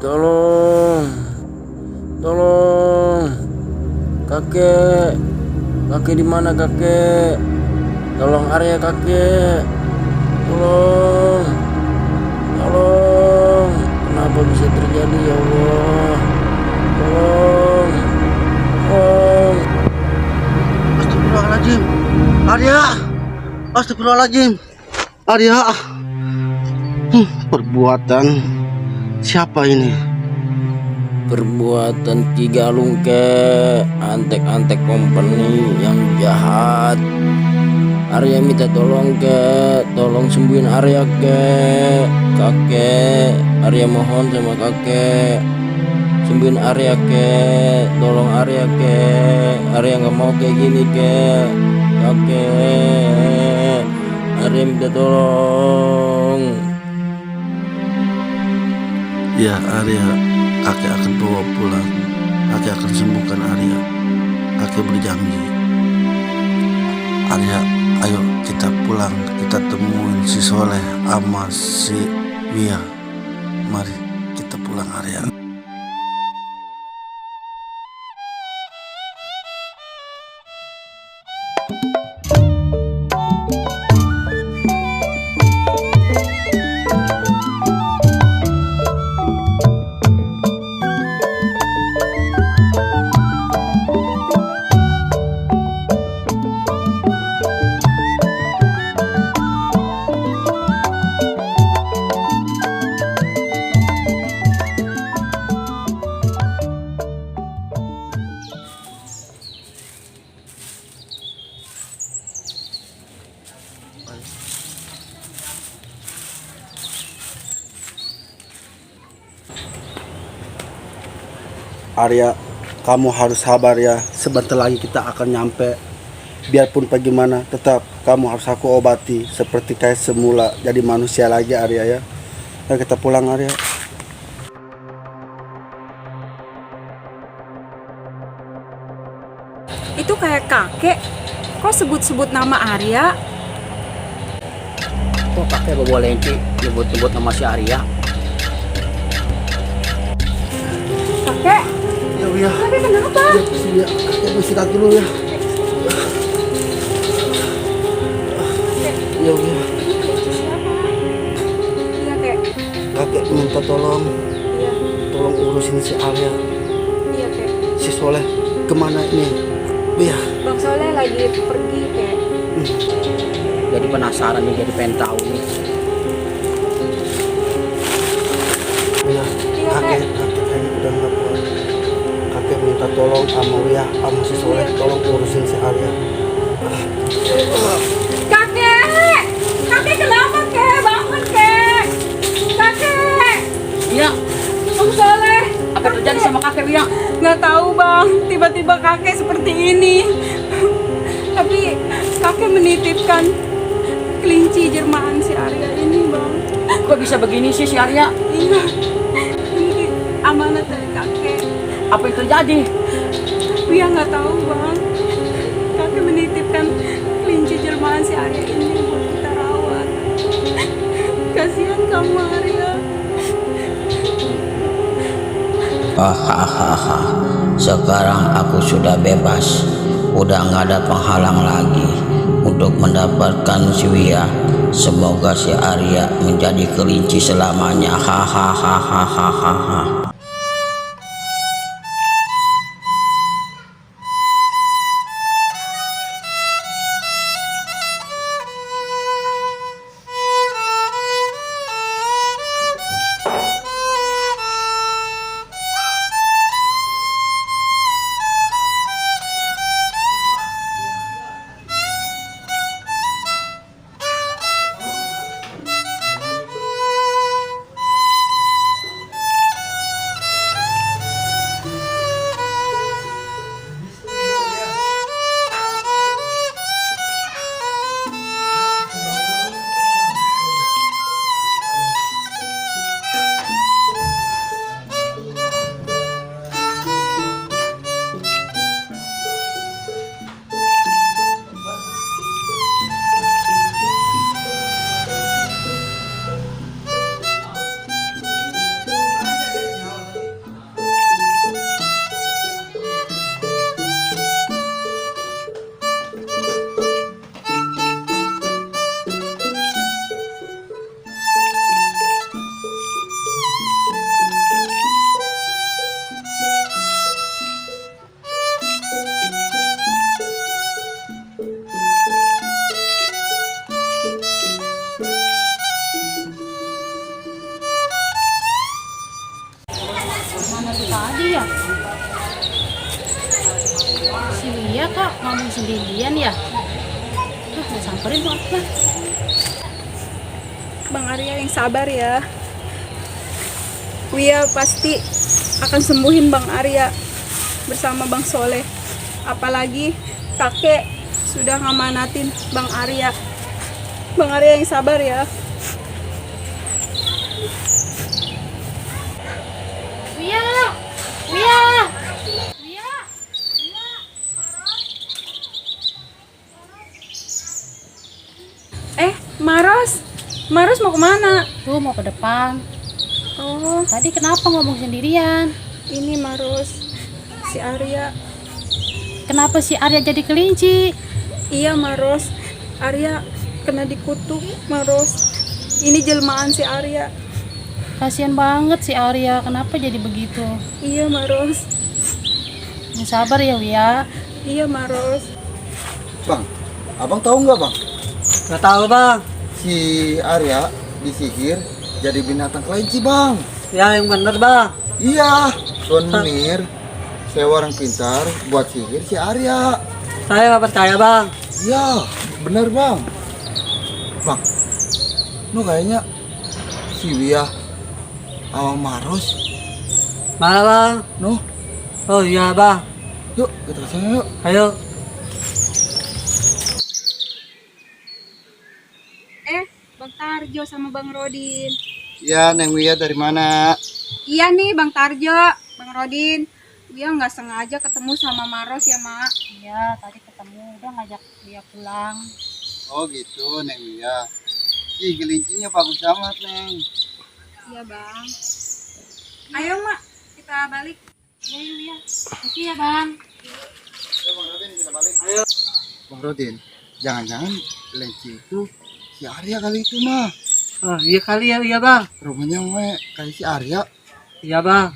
Tolong, tolong, kakek, kakek di mana kakek? Tolong Arya kakek, tolong, tolong. Kenapa bisa terjadi ya Allah? Tolong, tolong. Astagfirullahaladzim, Arya, astagfirullahaladzim, Arya. Perbuatan siapa ini? Perbuatan Ki Galung kek, antek-antek company yang jahat. Arya minta tolong kek, tolong sembuhin Arya kek, kakek. Arya mohon sama kakek, sembuhin Arya kek, tolong Arya kek. Arya nggak mau kayak gini kek, kakek. Arya minta tolong. Ya Arya, kakek akan bawa pulang. Kakek akan sembuhkan Arya. Kakek berjanji. Arya, ayo kita pulang. Kita temuin si Soleh sama si Wia. Mari kita pulang Arya. Arya, kamu harus sabar ya. Sebentar lagi kita akan nyampe. Biarpun bagaimana, tetap kamu harus aku obati seperti kayak semula, jadi manusia lagi Arya ya. Ayo kita pulang Arya. Itu kayak kakek. Kok sebut-sebut nama Arya? Kok kakek boleh nyebut-nyebut nama si Arya? Kakek? Ya Wia. Kakek kenapa? Ya, kakek istirahat dulu ya. Ya Wia. Iya kek. Kakek minta tolong, Iya. tolong urusin si Arya. Iya kek. Si Soleh kemana ini? Wia. Bang Soleh lagi pergi kek. Jadi penasaran nih, jadi pengen tahu nih. Wia, Iya, kakek kayaknya udah nggak kuat. Kakek minta tolong sama Wia, sama si Soleh, tolong urusin si Arya. Kakek! Kakek kenapa kek? Bangun kek! Kakek! Iya, Bang Soleh! apa yang terjadi sama kakek Wia? Nggak tahu bang, tiba-tiba kakek seperti ini. Tapi kakek menitipkan kelinci Jerman si Arya ini bang. Kok bisa begini sih si Arya? Iya, ini amanat dari kakek. Apa yang terjadi? Wia nggak tahu bang. Kakek menitipkan kelinci Jerman si Arya ini buat kita rawat. Kasihan kamu Arya. Hahaha, sekarang aku sudah bebas. Udah nggak ada penghalang lagi untuk mendapatkan si Wia. Semoga si Arya menjadi kelinci selamanya. Hahaha. tadi ya? Si Wia kak ngomong sendirian ya? Gue samperin tuh apa? Bang Arya yang sabar ya. Wia pasti akan sembuhin Bang Arya bersama Bang Soleh. Apalagi kakek sudah ngamanatin Bang Arya. Bang Arya yang sabar ya. Wia! Wia! Wia! Maros. Maros mau kemana? Tuh mau ke depan. Oh, Tadi kenapa ngomong sendirian? ini Maros. Si Arya. Kenapa si Arya jadi kelinci? Iya Maros. Arya kena dikutuk Maros. Ini jelmaan si Arya. Kasian banget si Arya, kenapa jadi begitu? Iya Maros. Yang sabar ya Wia. Iya Maros. Bang, abang tahu nggak bang? Nggak tahu bang. Si Arya disihir jadi binatang kelinci bang. Ya yang bener bang. Iya, Tuan Munir, saya orang pintar buat sihir si Arya. Saya nggak percaya bang. Iya, bener bang. Bang, nu kayaknya si Wia awang Maros. Mana bang? Nu, Oh iya bang. yuk kita kesana yuk. Ayo. Bang Tarjo sama Bang Rodin. Iya, Neng Wia dari mana? Iya nih Bang Tarjo, Bang Rodin. Dia nggak sengaja ketemu sama Maros ya Mak. Iya, tadi ketemu, udah ngajak dia pulang. Oh gitu, Neng Wia. Ih, gelincinya bagus amat, Neng. Iya Bang. Ayo Mak, kita balik. Ya Wia, makasih ya bang. Bang Rodin, jangan-jangan kelinci itu si Arya kali itu mah. Oh iya kali ya iya bang. Rumahnya kayak si Arya. Iya bang.